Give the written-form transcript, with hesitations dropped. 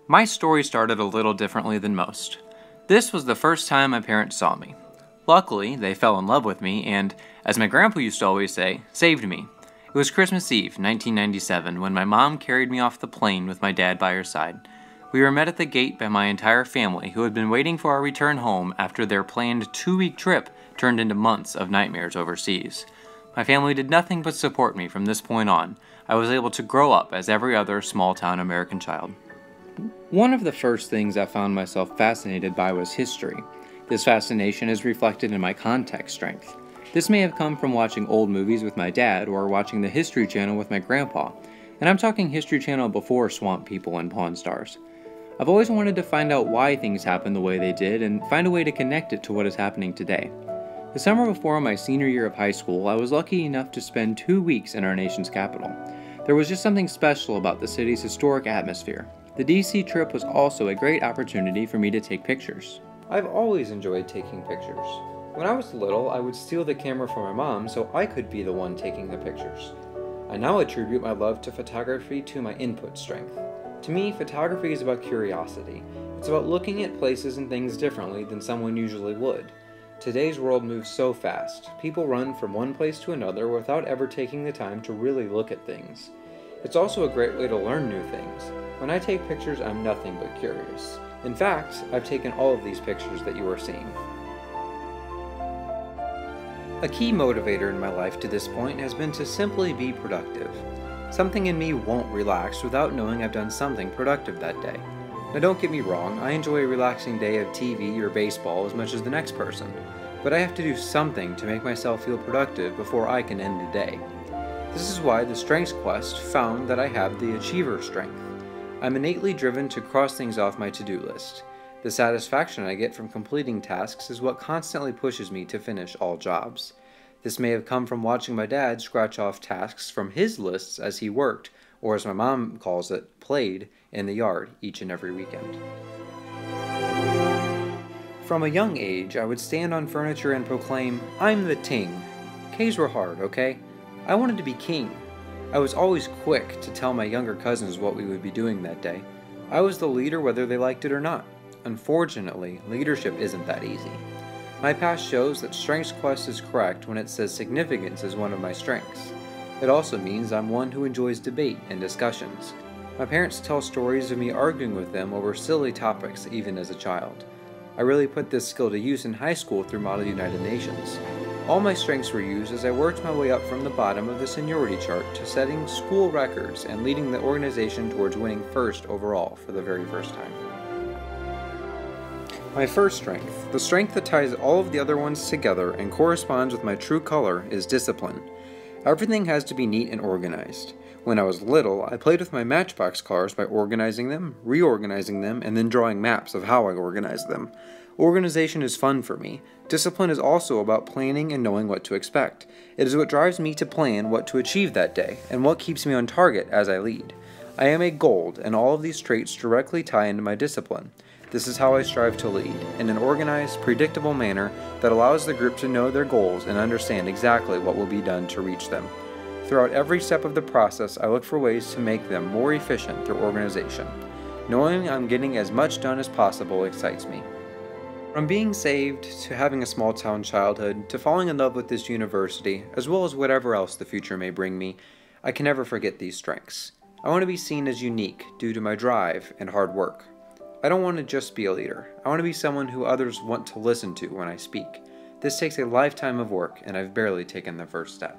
My story started a little differently than most. This was the first time my parents saw me. Luckily, they fell in love with me and, as my grandpa used to always say, saved me. It was Christmas Eve, 1997, when my mom carried me off the plane with my dad by her side. We were met at the gate by my entire family who had been waiting for our return home after their planned 2-week trip turned into months of nightmares overseas. My family did nothing but support me from this point on. I was able to grow up as every other small-town American child. One of the first things I found myself fascinated by was history. This fascination is reflected in my context strength. This may have come from watching old movies with my dad or watching the History Channel with my grandpa. And I'm talking History Channel before Swamp People and Pawn Stars. I've always wanted to find out why things happened the way they did and find a way to connect it to what is happening today. The summer before my senior year of high school, I was lucky enough to spend 2 weeks in our nation's capital. There was just something special about the city's historic atmosphere. The DC trip was also a great opportunity for me to take pictures. I've always enjoyed taking pictures. When I was little, I would steal the camera from my mom so I could be the one taking the pictures. I now attribute my love to photography to my input strength. To me, photography is about curiosity. It's about looking at places and things differently than someone usually would. Today's world moves so fast. People run from one place to another without ever taking the time to really look at things. It's also a great way to learn new things. When I take pictures, I'm nothing but curious. In fact, I've taken all of these pictures that you are seeing. A key motivator in my life to this point has been to simply be productive. Something in me won't relax without knowing I've done something productive that day. Now don't get me wrong, I enjoy a relaxing day of TV or baseball as much as the next person, but I have to do something to make myself feel productive before I can end the day. This is why the Strengths Quest found that I have the Achiever Strength. I'm innately driven to cross things off my to-do list. The satisfaction I get from completing tasks is what constantly pushes me to finish all jobs. This may have come from watching my dad scratch off tasks from his lists as he worked, or as my mom calls it, played, in the yard each and every weekend. From a young age, I would stand on furniture and proclaim, "I'm the ting." K's were hard, okay? I wanted to be king. I was always quick to tell my younger cousins what we would be doing that day. I was the leader whether they liked it or not. Unfortunately, leadership isn't that easy. My past shows that Strengths Quest is correct when it says significance is one of my strengths. It also means I'm one who enjoys debate and discussions. My parents tell stories of me arguing with them over silly topics even as a child. I really put this skill to use in high school through Model United Nations. All my strengths were used as I worked my way up from the bottom of the seniority chart to setting school records and leading the organization towards winning first overall for the very first time. My first strength, the strength that ties all of the other ones together and corresponds with my true color, is discipline. Everything has to be neat and organized. When I was little, I played with my Matchbox cars by organizing them, reorganizing them, and then drawing maps of how I organized them. Organization is fun for me. Discipline is also about planning and knowing what to expect. It is what drives me to plan what to achieve that day, and what keeps me on target as I lead. I am a gold, and all of these traits directly tie into my discipline. This is how I strive to lead, in an organized, predictable manner that allows the group to know their goals and understand exactly what will be done to reach them. Throughout every step of the process, I look for ways to make them more efficient through organization. Knowing I'm getting as much done as possible excites me. From being saved, to having a small-town childhood, to falling in love with this university, as well as whatever else the future may bring me, I can never forget these strengths. I want to be seen as unique due to my drive and hard work. I don't want to just be a leader. I want to be someone who others want to listen to when I speak. This takes a lifetime of work, and I've barely taken the first step.